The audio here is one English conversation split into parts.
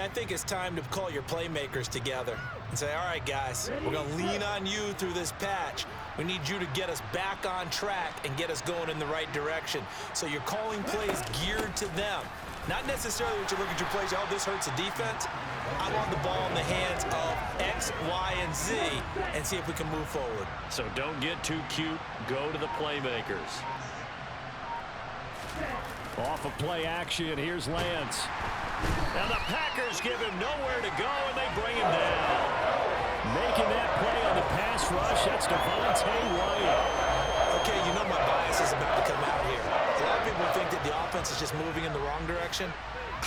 I think it's time to call your playmakers together and say, all right, guys, we're going to lean on you through this patch. We need you to get us back on track and get us going in the right direction. So you're calling plays geared to them. Not necessarily what you look at your plays, oh, this hurts the defense. I want the ball in the hands of X, Y, and Z and see if we can move forward. So don't get too cute. Go to the playmakers. Off of play action, here's Lance. Now the Packers give him nowhere to go, and they bring him down. Making that play on the pass rush, that's Devontae White. Okay, you know my bias is about to come out here. A lot of people think that the offense is just moving in the wrong direction.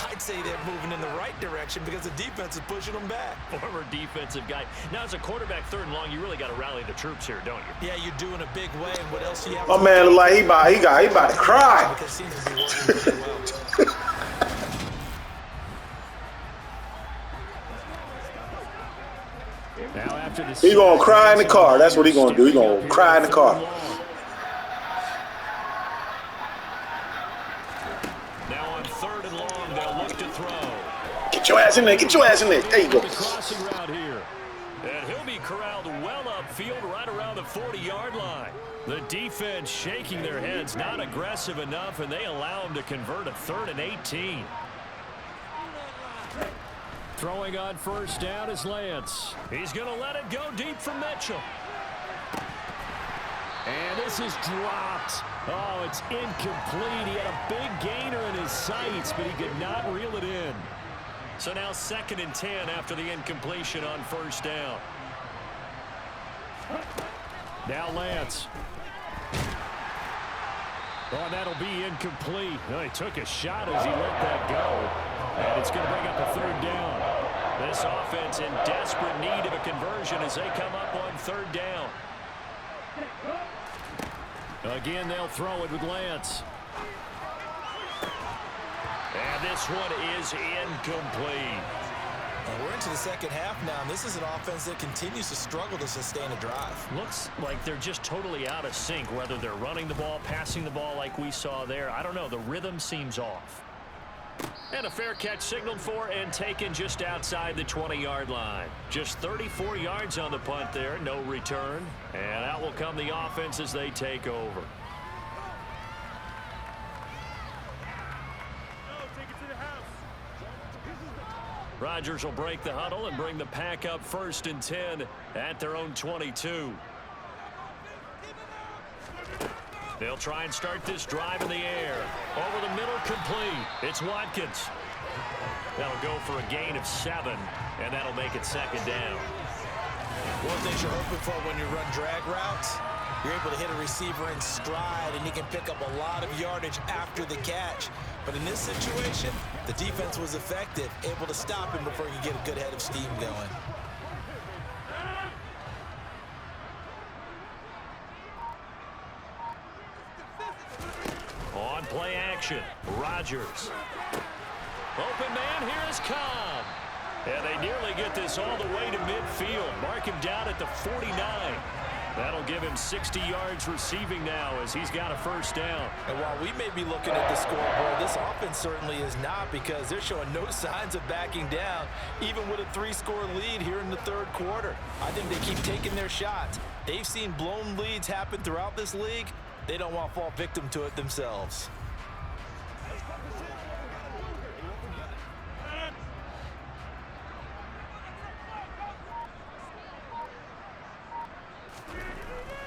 I'd say they're moving in the right direction because the defense is pushing them back. Former defensive guy. Now, as a quarterback, 3rd and long, you really got to rally the troops here, don't you? Yeah, you're doing a big way. And what else do you have? My man look like he about to cry. Because it seems to be working pretty well. Now after the He's gonna cry in the car. That's what he's gonna do. He's gonna cry in the car. Now on 3rd and long, they'll look to throw. Get your ass in there. Get your ass in there. There you go. The crossing route here. And he'll be corralled well upfield right around the 40-yard line. The defense shaking their heads, not aggressive enough, and they allow him to convert a 3rd and 18. Throwing on 1st down is Lance. He's going to let it go deep for Mitchell. And this is dropped. Oh, it's incomplete. He had a big gainer in his sights, but he could not reel it in. So now 2nd and 10 after the incompletion on 1st down. Now Lance. Oh, that'll be incomplete. Oh, he took a shot as he let that go. And it's going to bring up a 3rd down. This offense in desperate need of a conversion as they come up on 3rd down. Again, they'll throw it with Lance. And this one is incomplete. And we're into the 2nd half now, and this is an offense that continues to struggle to sustain a drive. Looks like they're just totally out of sync, whether they're running the ball, passing the ball like we saw there. I don't know. The rhythm seems off. And a fair catch signaled for and taken just outside the 20-yard line. Just 34 yards on the punt there, no return. And out will come the offense as they take over. Rodgers will break the huddle and bring the pack up 1st and 10 at their own 22. They'll try and start this drive in the air. Over the middle, complete. It's Watkins. That'll go for a gain of 7, and that'll make it 2nd down. One thing you're hoping for when you run drag routes, you're able to hit a receiver in stride, and he can pick up a lot of yardage after the catch. But in this situation, the defense was effective, able to stop him before you get a good head of steam going. On play action, Rodgers. Open man, here is Cobb. And they nearly get this all the way to midfield. Mark him down at the 49. That'll give him 60 yards receiving now as he's got a 1st down. And while we may be looking at the scoreboard, this offense certainly is not, because they're showing no signs of backing down, even with a 3-score lead here in the 3rd quarter. I think they keep taking their shots. They've seen blown leads happen throughout this league. They don't want to fall victim to it themselves.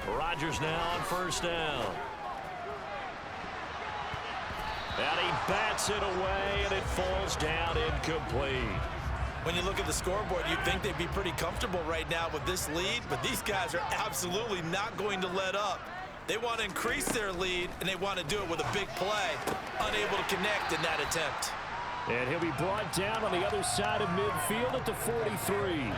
Rodgers now on 1st down. And he bats it away, and it falls down incomplete. When you look at the scoreboard, you'd think they'd be pretty comfortable right now with this lead, but these guys are absolutely not going to let up. They want to increase their lead, and they want to do it with a big play. Unable to connect in that attempt. And he'll be brought down on the other side of midfield at the 43.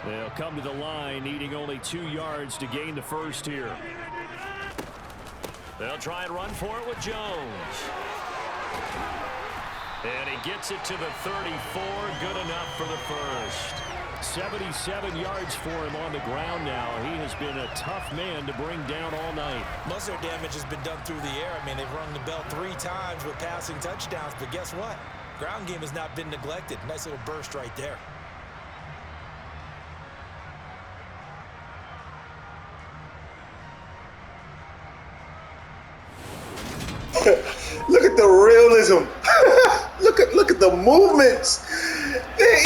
They'll come to the line, needing only 2 yards to gain the 1st here. They'll try and run for it with Jones. And he gets it to the 34. Good enough for the 1st. 77 yards for him on the ground now. He has been a tough man to bring down all night. Most of their damage has been done through the air. I mean, they've rung the bell 3 times with passing touchdowns, but guess what? Ground game has not been neglected. Nice little burst right there. Look at the realism. look at the movements.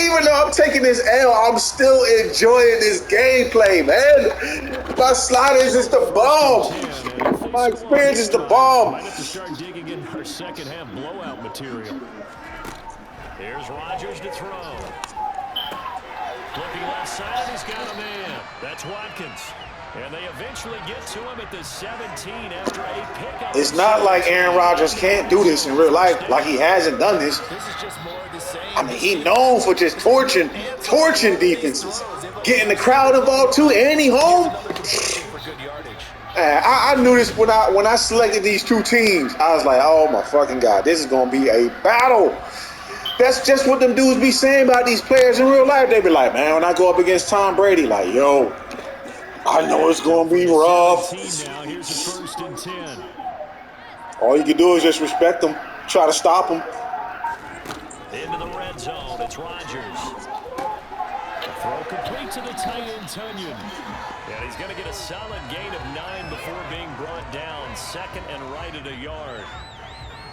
Even though I'm taking this L, I'm still enjoying this gameplay, man. My sliders is the bomb. My experience is the bomb. Might have to start digging in our second half blowout material. Here's Rodgers to throw. Looking left side, he's got a man. That's Watkins. And they eventually get to him at the 17 after a pickup. It's not like Aaron Rodgers can't do this in real life, like he hasn't done this. This is just more of the same. I mean, he's known for just torching defenses. Getting the crowd involved too, and he home. I knew this when I selected these two teams. I was like, oh my fucking God, this is gonna be a battle. That's just what them dudes be saying about these players in real life. They be like, man, when I go up against Tom Brady, like, yo, I know it's gonna be rough. Now, here's a 1st and 10. All you can do is just respect them, try to stop them. Into the red zone, it's Rodgers. Throw complete to the tight end, Tunyon. And he's going to get a solid gain of 9 before being brought down. Second and right at a yard.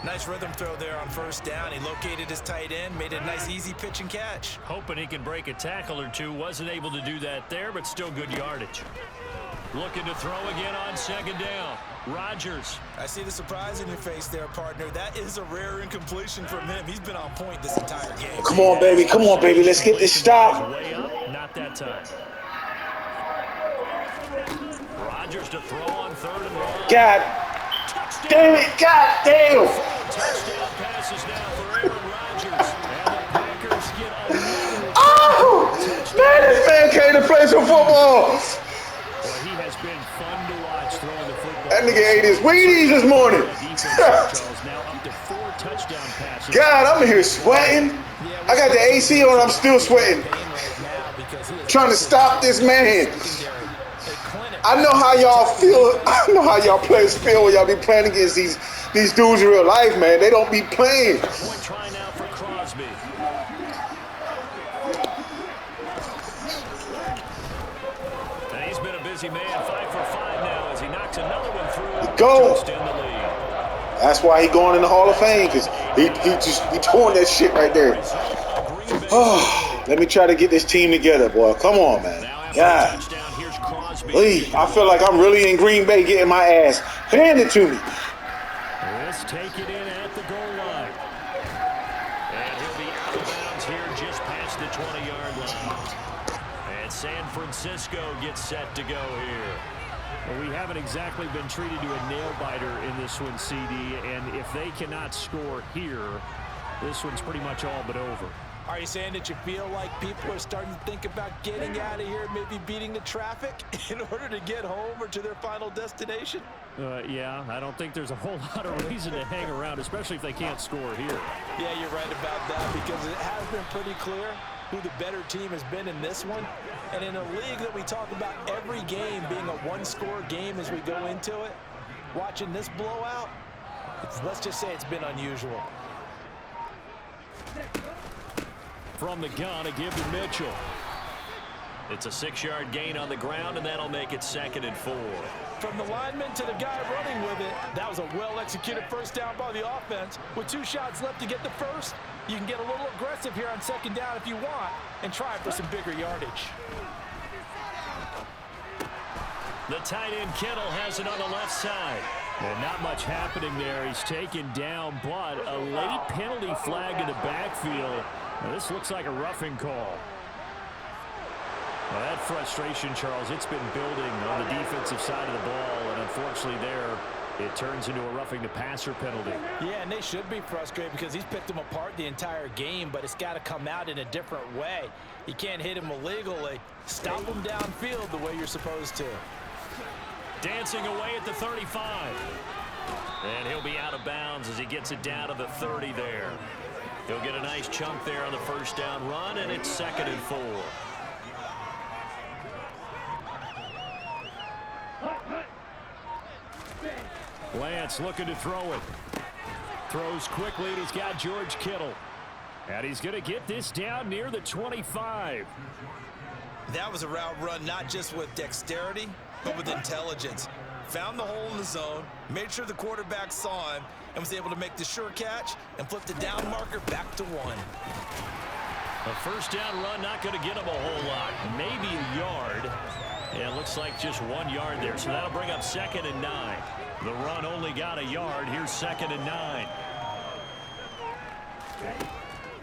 Nice rhythm throw there on 1st down. He located his tight end, made a nice easy pitch and catch. Hoping he can break a tackle or two. Wasn't able to do that there, but still good yardage. Looking to throw again on 2nd down. Rodgers. I see the surprise in your face there, partner. That is a rare incompletion from him. He's been on point this entire game. Come on, baby. Come on, baby. Let's get this stop. Way up. Not that time. Rodgers to throw on 3rd and 1. God damn it. God damn. Touchdown passes now for Aaron Rodgers. And the Packers get another. Oh, man, this man came to play some football. Well, he has been fun to watch throwing the football. That nigga ate his Wheaties this morning. Now up to 4 touchdown passes. God, I'm in here sweating. I got the AC on, I'm still sweating. Trying to stop this man. I know how y'all feel. I know how y'all players feel when y'all be playing against these dudes in real life, man. They don't be playing. Point try now for Crosby. And he's been a busy man, 5 for 5 now as he knocks another one through. Go. To extend the lead. That's why he going in the Hall of Fame, because he torn that shit right there. Oh, let me try to get this team together, boy. Come on, man. God. Please, I feel like I'm really in Green Bay getting my ass handed to me. Let's take it in at the goal line. And he'll be out of bounds here just past the 20-yard line. And San Francisco gets set to go here. Well, we haven't exactly been treated to a nail-biter in this one, CD. And if they cannot score here, this one's pretty much all but over. Are you saying that you feel like people are starting to think about getting out of here, maybe beating the traffic in order to get home or to their final destination? Yeah, I don't think there's a whole lot of reason to hang around, especially if they can't score here. Yeah, you're right about that because it has been pretty clear who the better team has been in this one. And in a league that we talk about every game being a one-score game as we go into it, watching this blowout, let's just say it's been unusual. From the gun, a give to Mitchell. It's a 6-yard gain on the ground, and that'll make it 2nd and 4. From the lineman to the guy running with it, that was a well-executed 1st down by the offense. With 2 shots left to get the first, you can get a little aggressive here on 2nd down if you want and try for some bigger yardage. The tight end Kittle has it on the left side. And not much happening there. He's taken down, but a late penalty flag in the backfield. Now, this looks like a roughing call. Well, that frustration, Charles, it's been building on the defensive side of the ball, and unfortunately there, it turns into a roughing the passer penalty. Yeah, and they should be frustrated because he's picked them apart the entire game, but it's got to come out in a different way. You can't hit him illegally. Stop him downfield the way you're supposed to. Dancing away at the 35. And he'll be out of bounds as he gets it down to the 30 there. He'll get a nice chunk there on the 1st down run, and it's 2nd and 4. Lance looking to throw it. Throws quickly, and he's got George Kittle. And he's going to get this down near the 25. That was a route run not just with dexterity, but with intelligence. Found the hole in the zone, made sure the quarterback saw him, and was able to make the sure catch and flip the down marker back to 1. A first down run not going to get him a whole lot. Maybe a yard. And it looks like just 1 yard there. So that'll bring up 2nd and 9. The run only got a yard. Here's 2nd and 9.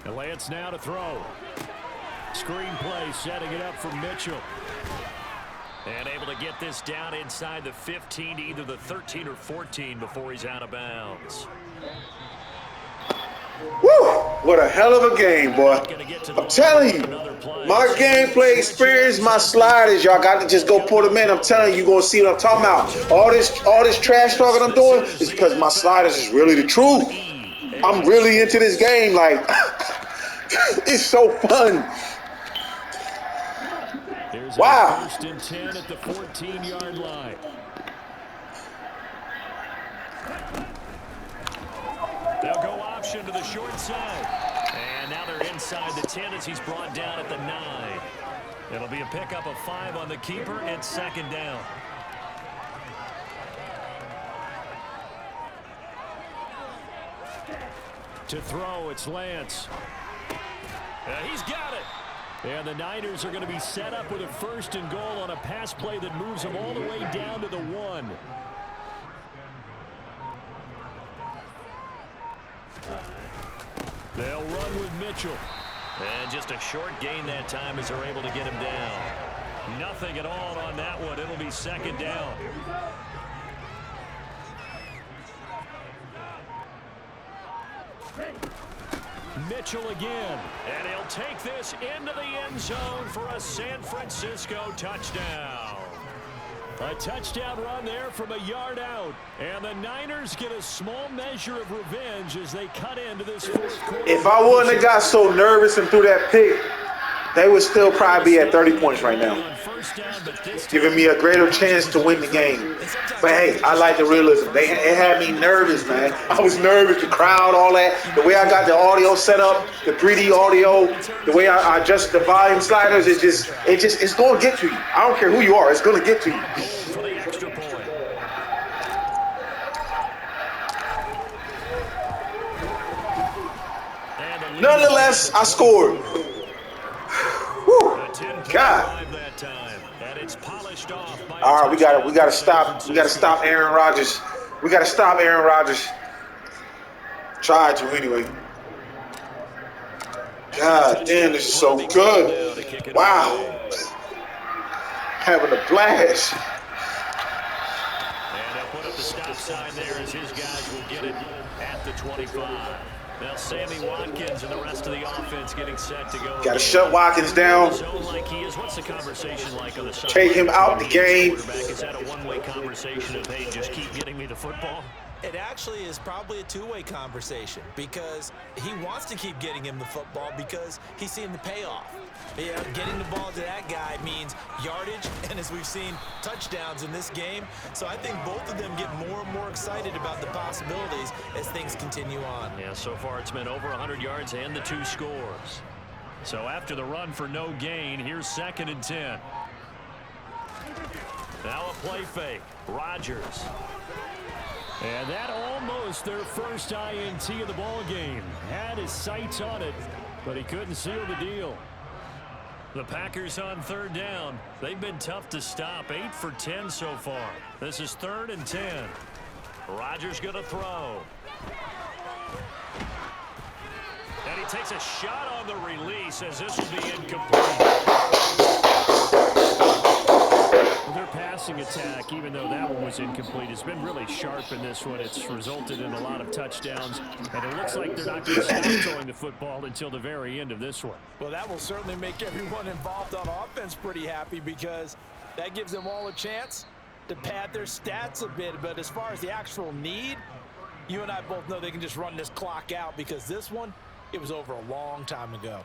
And Lance now to throw. Screen play setting it up for Mitchell. And able to get this down inside the 15 to either the 13 or 14 before he's out of bounds. Woo! What a hell of a game, boy. I'm telling you, my gameplay experience, my sliders, y'all got to just go put them in. I'm telling you, you're going to see what I'm talking about. All this trash talking I'm doing is because my sliders is really the truth. I'm really into this game. Like, it's so fun. Wow. First and 10 at the 14-yard line. They'll go option to the short side. And now they're inside the 10 as he's brought down at the 9. It'll be a pickup of 5 on the keeper and 2nd down. To throw, it's Lance. He's got it. And the Niners are going to be set up with a 1st and goal on a pass play that moves them all the way down to the 1. They'll run with Mitchell. And just a short gain that time as they're able to get him down. Nothing at all on that one. It'll be 2nd down. Mitchell again. And he'll take this into the end zone for a San Francisco touchdown. A touchdown run there from a yard out. And the Niners get a small measure of revenge as they cut into this 4th quarter. If I wouldn't have got so nervous and threw that pick, they would still probably be at 30 points right now, giving me a greater chance to win the game. But hey, I like the realism. It had me nervous, man. I was nervous, the crowd, all that. The way I got the audio set up, the 3D audio, the way I adjust the volume sliders, it's going to get to you. I don't care who you are, it's going to get to you. Nonetheless, I scored. Whew. God. All right, we gotta stop Aaron Rodgers. We gotta stop Aaron Rodgers. Try to anyway. God damn, this is so good. Wow. Having a blast. And they'll put up the stop sign there as his guys will get it at the 25. Now Sammy Watkins and the rest of the offense getting set to go. Got to shut Watkins down. Like he is. What's the conversation like on the side? Take him out the game. Is that a one-way conversation of, hey, just keep getting me the football? It actually is probably a two-way conversation because he wants to keep getting him the football because he's seeing the payoff. Yeah, getting the ball to that guy means yardage, and as we've seen, touchdowns in this game. So I think both of them get more and more excited about the possibilities as things continue on. Yeah, so far it's been over 100 yards and the 2 scores. So after the run for no gain, here's 2nd and 10. Now a play fake. Rodgers. And that almost their first INT of the ball game. Had his sights on it, but he couldn't seal the deal. The Packers on 3rd down. They've been tough to stop. 8 for 10 so far. This is 3rd and 10. Rodgers going to throw. And he takes a shot on the release as this will be incomplete. Their passing attack, even though that one was incomplete, has been really sharp in this one. It's resulted in a lot of touchdowns, and it looks like they're not going to stop throwing the football until the very end of this one. Well, that will certainly make everyone involved on offense pretty happy because that gives them all a chance to pad their stats a bit. But as far as the actual need, you and I both know they can just run this clock out because this one, it was over a long time ago.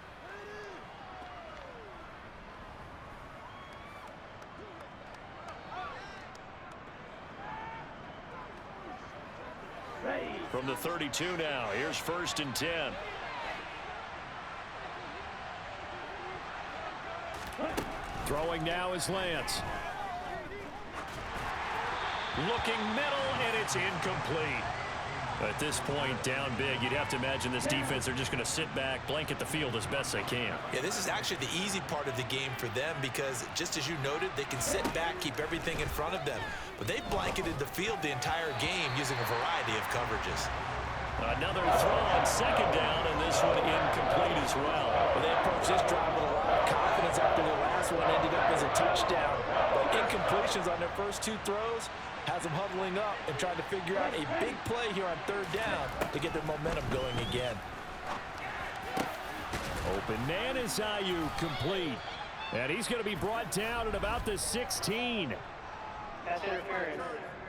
From the 32 now, here's 1st and 10. Throwing now is Lance. Looking middle, and it's incomplete. At this point, down big, you'd have to imagine this defense, they're just going to sit back, blanket the field as best they can. Yeah, this is actually the easy part of the game for them because, just as you noted, they can sit back, keep everything in front of them. But they've blanketed the field the entire game using a variety of coverages. Another throw on second down, and this one incomplete as well. They approached this drive with a lot of confidence after the last one ended up as a touchdown. But incompletions on their first two throws has them huddling up and trying to figure out a big play here on third down to get their momentum going again. Open man is Ayuk, complete. And he's going to be brought down at about the 16. Pass interference.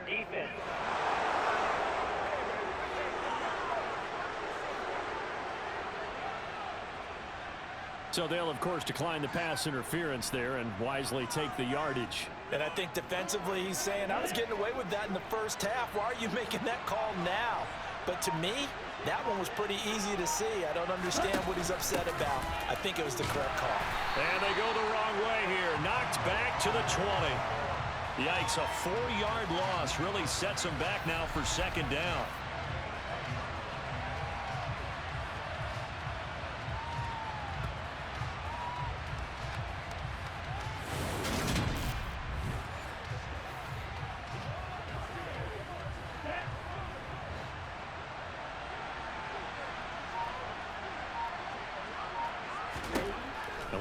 Defense. So they'll, of course, decline the pass interference there and wisely take the yardage. And I think defensively he's saying, I was getting away with that in the first half. Why are you making that call now? But to me, that one was pretty easy to see. I don't understand what he's upset about. I think it was the correct call. And they go the wrong way here. Knocked back to the 20. Yikes, a 4-yard loss really sets them back now for second down.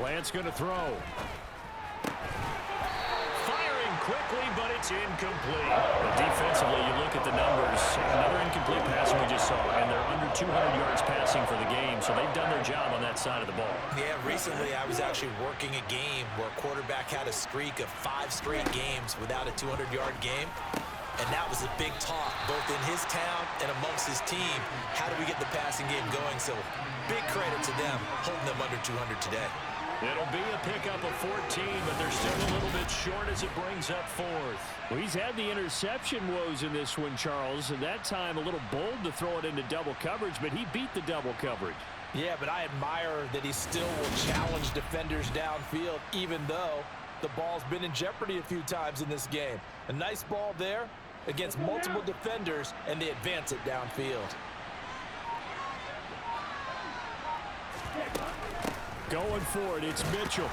Lance going to throw. Firing quickly, but it's incomplete. But defensively, you look at the numbers. Another incomplete pass we just saw, and they're under 200 yards passing for the game, so they've done their job on that side of the ball. Yeah, recently I was actually working a game where a quarterback had a streak of 5 straight games without a 200-yard game. And that was a big talk, both in his town and amongst his team. How do we get the passing game going? So big credit to them, holding them under 200 today. It'll be a pickup of 14, but they're still a little bit short as it brings up fourth. Well, he's had the interception woes in this one, Charles, and that time a little bold to throw it into double coverage, but he beat the double coverage. Yeah, but I admire that he still will challenge defenders downfield, even though the ball's been in jeopardy a few times in this game. A nice ball there against multiple defenders, and they advance it downfield. Going for it, it's Mitchell.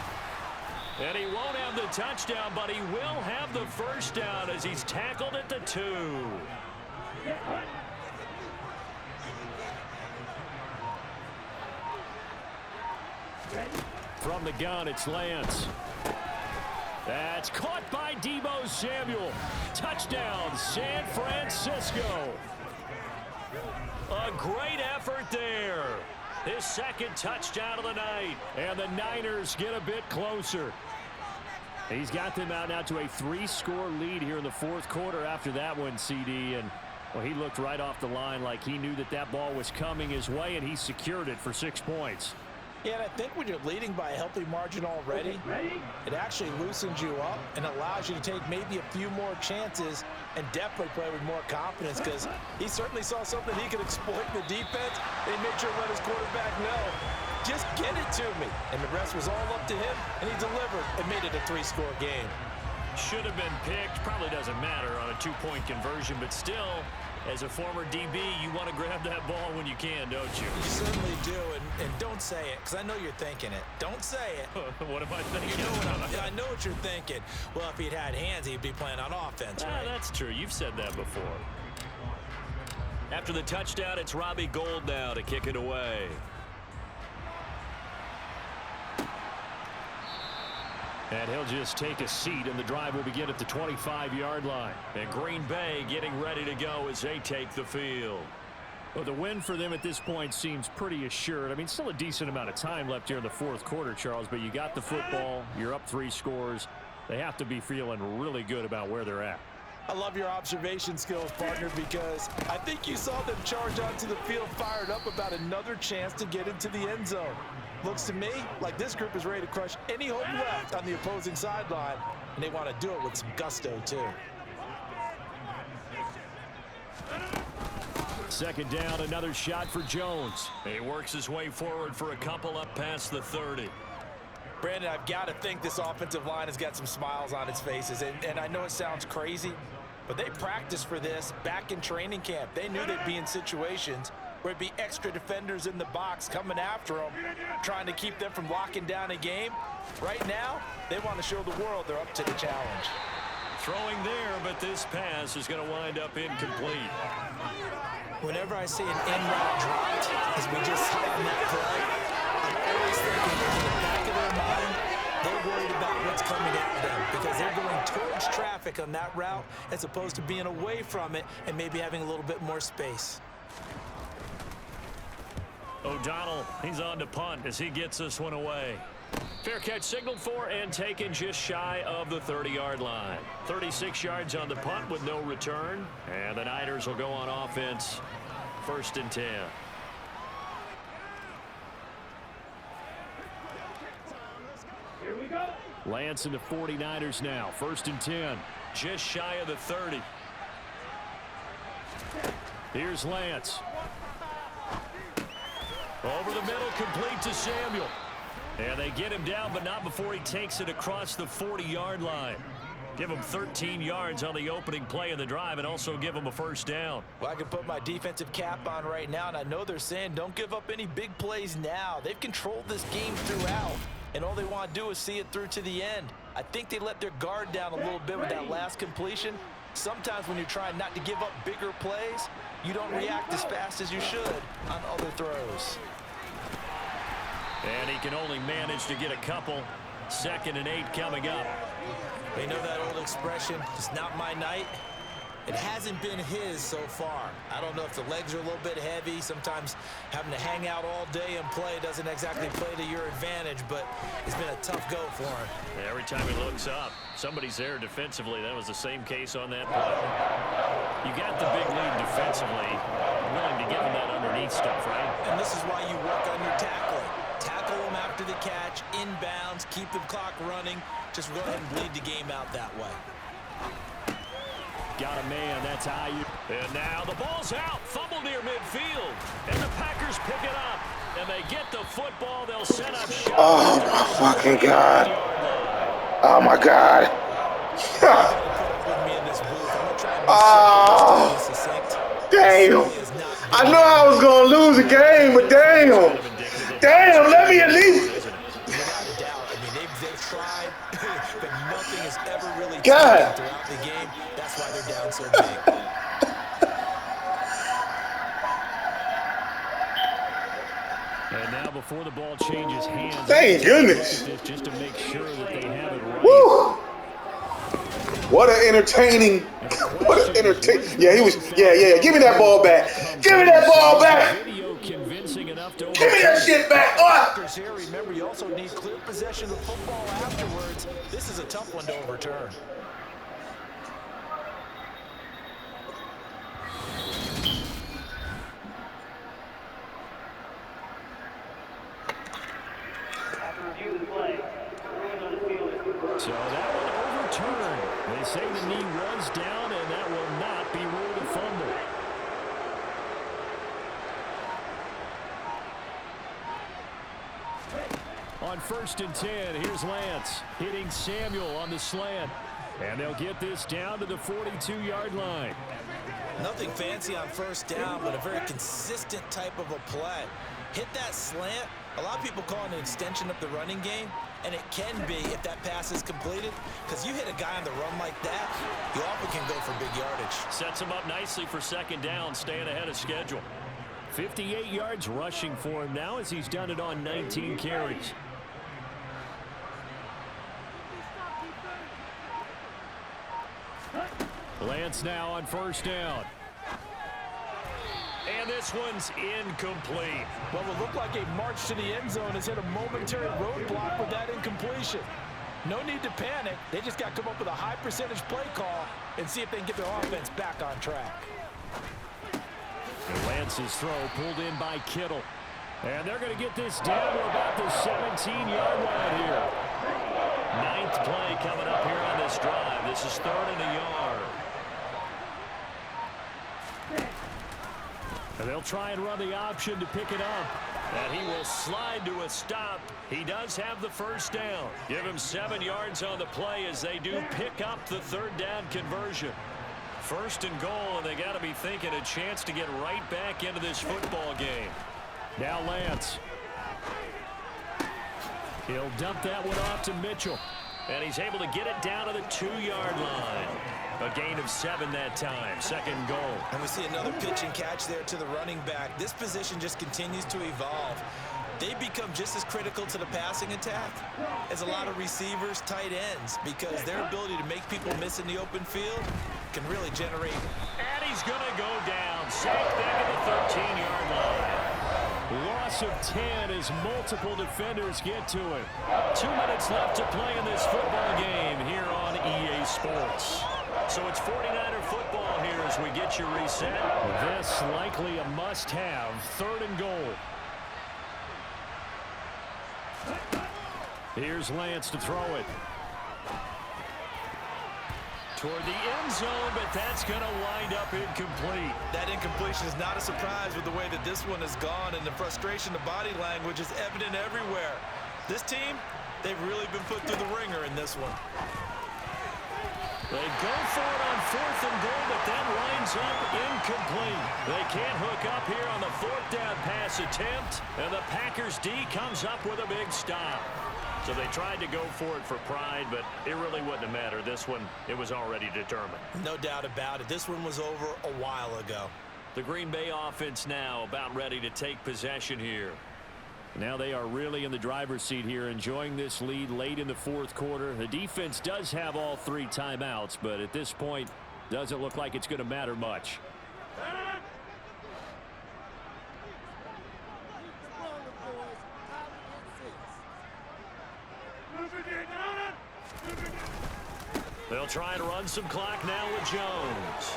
And he won't have the touchdown, but he will have the first down as he's tackled at the 2. From the gun, it's Lance. That's caught by Deebo Samuel. Touchdown, San Francisco. A great effort there. His second touchdown of the night. And the Niners get a bit closer. He's got them out now to a 3-score lead here in the fourth quarter after that one, CD. And, well, he looked right off the line like he knew that that ball was coming his way, and he secured it for 6 points. Yeah, and I think when you're leading by a healthy margin already, it actually loosens you up and allows you to take maybe a few more chances and definitely play with more confidence because he certainly saw something he could exploit in the defense, and he made sure to let his quarterback know, just get it to me. And the rest was all up to him, and he delivered and made it a 3-score game. Should have been picked. Probably doesn't matter on a 2-point conversion, but still, as a former DB, you want to grab that ball when you can, don't you? You certainly do, and don't say it, because I know you're thinking it. Don't say it. What am I thinking? You know what I know what you're thinking. Well, if he'd had hands, he'd be playing on offense, right? That's true. You've said that before. After the touchdown, it's Robbie Gould now to kick it away. And he'll just take a seat, and the drive will begin at the 25-yard line. And Green Bay getting ready to go as they take the field. Well, the win for them at this point seems pretty assured. I mean, still a decent amount of time left here in the fourth quarter, Charles, but you got the football. You're up 3 scores. They have to be feeling really good about where they're at. I love your observation skills, partner, because I think you saw them charge onto the field fired up about another chance to get into the end zone. Looks to me like this group is ready to crush any hope left on the opposing sideline, and they want to do it with some gusto, too. Second down, another shot for Jones. He works his way forward for a couple up past the 30. Brandon, I've got to think this offensive line has got some smiles on its faces. And I know it sounds crazy, but they practiced for this back in training camp. They knew they'd be in situations where it'd be extra defenders in the box coming after them, trying to keep them from locking down a game. Right now, they want to show the world they're up to the challenge. Throwing there, but this pass is going to wind up incomplete. Whenever I see an in-route dropped, as we just saw in that play, I'm always thinking in the back of their mind, they're worried about what's coming at them because they're going towards traffic on that route as opposed to being away from it and maybe having a little bit more space. O'Donnell, he's on to punt as he gets this one away. Fair catch signaled for and taken just shy of the 30-yard line. 36 yards on the punt with no return. And the Niners will go on offense. 1st and 10. Here we go. Lance and the 49ers now. 1st and 10. Just shy of the 30. Here's Lance. Over the middle, complete to Samuel. And they get him down, but not before he takes it across the 40-yard line. Give him 13 yards on the opening play of the drive and also give him a 1st down. Well, I can put my defensive cap on right now, and I know they're saying don't give up any big plays now. They've controlled this game throughout, and all they want to do is see it through to the end. I think they let their guard down a little bit with that last completion. Sometimes when you're trying not to give up bigger plays, you don't react as fast as you should on other throws. And he can only manage to get a couple. 2nd and 8 coming up. You know that old expression, it's not my night? It hasn't been his so far. I don't know if the legs are a little bit heavy. Sometimes having to hang out all day and play doesn't exactly play to your advantage, but it's been a tough go for him. Every time he looks up, somebody's there defensively. That was the same case on that play. You got the big lead defensively. Willing to give him that underneath stuff, right? And this is why you work on your tackling. Tackle them after the catch, inbounds, keep the clock running. Just go ahead and bleed the game out that way. Got a man, that's how you. And now the ball's out, fumble near midfield. And the Packers pick it up. And they get the football, they'll set up shot. Oh, my fucking God. Oh, my God. Oh, damn. I know I was going to lose the game, but damn. Damn, let me at least. They've tried, but nothing has ever really God. throughout the game. That's why they're down so big. And now before the ball changes hands, Thank goodness. just to make sure that they have it right. Woo. What an entertaining. What an entertaining. Yeah, he was. Yeah. Give me that ball back. Give me that ball back. Give me that shit back. Here, remember, you also need clear possession of football afterwards. This is a tough one to overturn. After review of the play, throwing on the field. So that one overturned. They say the knee was down, and that will not be ruled a fumble. On 1st and 10, here's Lance hitting Samuel on the slant. And they'll get this down to the 42-yard line. Nothing fancy on 1st down, but a very consistent type of a play. Hit that slant. A lot of people call it an extension of the running game, and it can be if that pass is completed, because you hit a guy on the run like that, you often can go for big yardage. Sets him up nicely for 2nd down, staying ahead of schedule. 58 yards rushing for him now as he's done it on 19 carries. Lance now on 1st down. And this one's incomplete. Well, it looked like a march to the end zone has hit a momentary roadblock with that incompletion. No need to panic. They just got to come up with a high percentage play call and see if they can get their offense back on track. And Lance's throw pulled in by Kittle. And they're going to get this down to about the 17-yard line here. 9th play coming up here on this drive. This is 3rd and a yard. And they'll try and run the option to pick it up. And he will slide to a stop. He does have the first down. Give him 7 yards on the play as they do pick up the third down conversion. First and goal, and they got to be thinking a chance to get right back into this football game. Now Lance. He'll dump that one off to Mitchell. And he's able to get it down to the 2-yard line. A gain of 7 that time. Second goal. And we see another pitch and catch there to the running back. This position just continues to evolve. They become just as critical to the passing attack as a lot of receivers, tight ends, because their ability to make people miss in the open field can really generate. And he's going to go down. Safe back at the 13-yard line. Loss of 10 as multiple defenders get to it. 2 minutes left to play in this football game here on EA Sports. So it's 49er football here as we get you reset. This likely a must-have. Third and goal. Here's Lance to throw it. Toward the end zone, but that's going to wind up incomplete. That incompletion is not a surprise with the way that this one has gone, and the frustration, the body language is evident everywhere. This team, they've really been put through the ringer in this one. They go for it on 4th and goal, but that winds up incomplete. They can't hook up here on the 4th down pass attempt, and the Packers D comes up with a big stop. So they tried to go for it for pride, but it really wouldn't have mattered. This one, it was already determined. No doubt about it. This one was over a while ago. The Green Bay offense now about ready to take possession here. Now they are really in the driver's seat here, enjoying this lead late in the 4th quarter. The defense does have all 3 timeouts, but at this point, doesn't look like it's going to matter much. They'll try and run some clock now with Jones.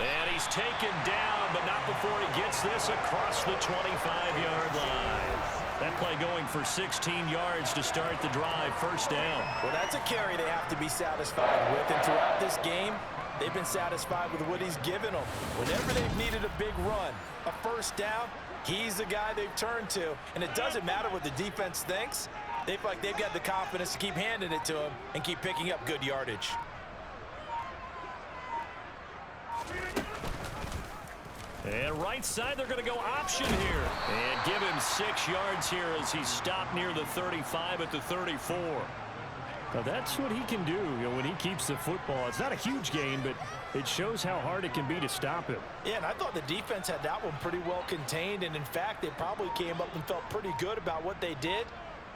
And he's taken down, but not before he gets this across the 25-yard line. That play going for 16 yards to start the drive. First down. Well, that's a carry they have to be satisfied with. And throughout this game, they've been satisfied with what he's given them. Whenever they've needed a big run, a first down, he's the guy they've turned to. And it doesn't matter what the defense thinks. They feel like they've got the confidence to keep handing it to him and keep picking up good yardage. And right side, they're going to go option here. And give him 6 yards here as he stopped near the 35 at the 34. Now that's what he can do, when he keeps the football. It's not a huge gain, but it shows how hard it can be to stop him. Yeah, and I thought the defense had that one pretty well contained. And, in fact, they probably came up and felt pretty good about what they did.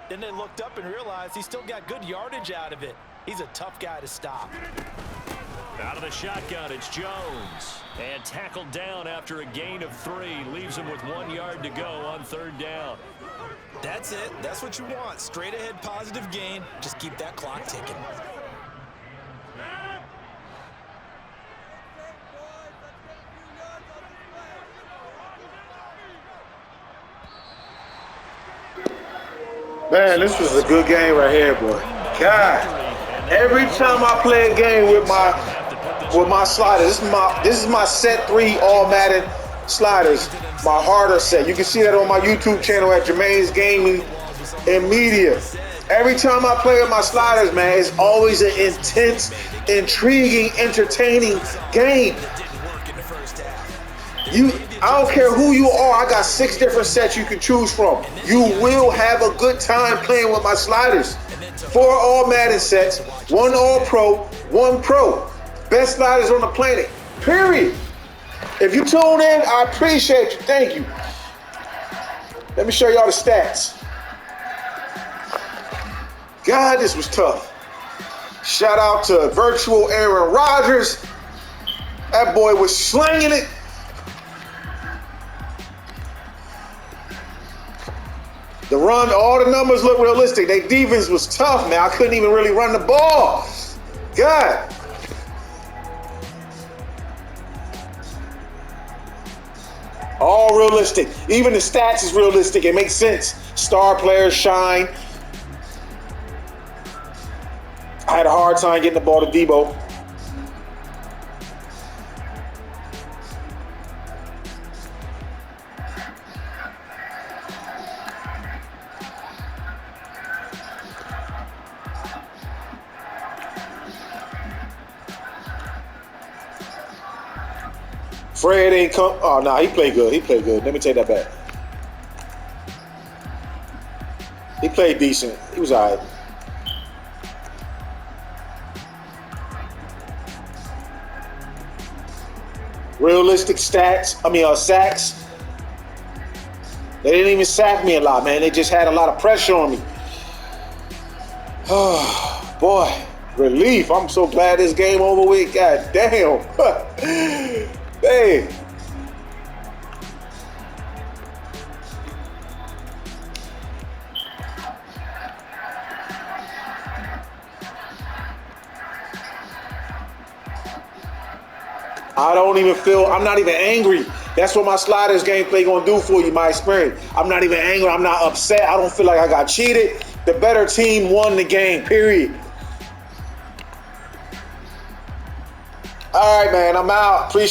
Then they looked up and realized he still got good yardage out of it. He's a tough guy to stop. Out of the shotgun, it's Jones. And tackled down after a gain of 3. Leaves him with 1 yard to go on 3rd down. That's it. That's what you want. Straight ahead positive gain. Just keep that clock ticking. Man, this was a good game right here, boy. God, every time I play a game with my sliders, this is my set 3 all Madden sliders, my harder set. You can see that on my YouTube channel at Jermaine's Gaming and Media. Every time I play with my sliders, man, it's always an intense, intriguing, entertaining game. I don't care who you are. I got 6 different sets you can choose from. You will have a good time playing with my sliders. 4 all Madden sets, 1 all pro, 1 pro. Best sliders on the planet. Period. If you tune in, I appreciate you. Thank you. Let me show y'all the stats. God, this was tough. Shout out to virtual Aaron Rodgers. That boy was slinging it. The run, all the numbers look realistic. Their defense was tough, man. I couldn't even really run the ball. God. All realistic. Even the stats is realistic. It makes sense. Star players shine. I had a hard time getting the ball to Debo. Fred ain't come. Oh, no, he played good. He played good. Let me take that back. He played decent. He was all right. Realistic stats. Sacks. They didn't even sack me a lot, man. They just had a lot of pressure on me. Oh, boy. Relief. I'm so glad this game over with. God damn. Hey. I don't even feel, I'm not even angry. That's what my sliders gameplay gonna do for you, my experience. I'm not even angry, I'm not upset. I don't feel like I got cheated. The better team won the game, period. All right, man, I'm out. Appreciate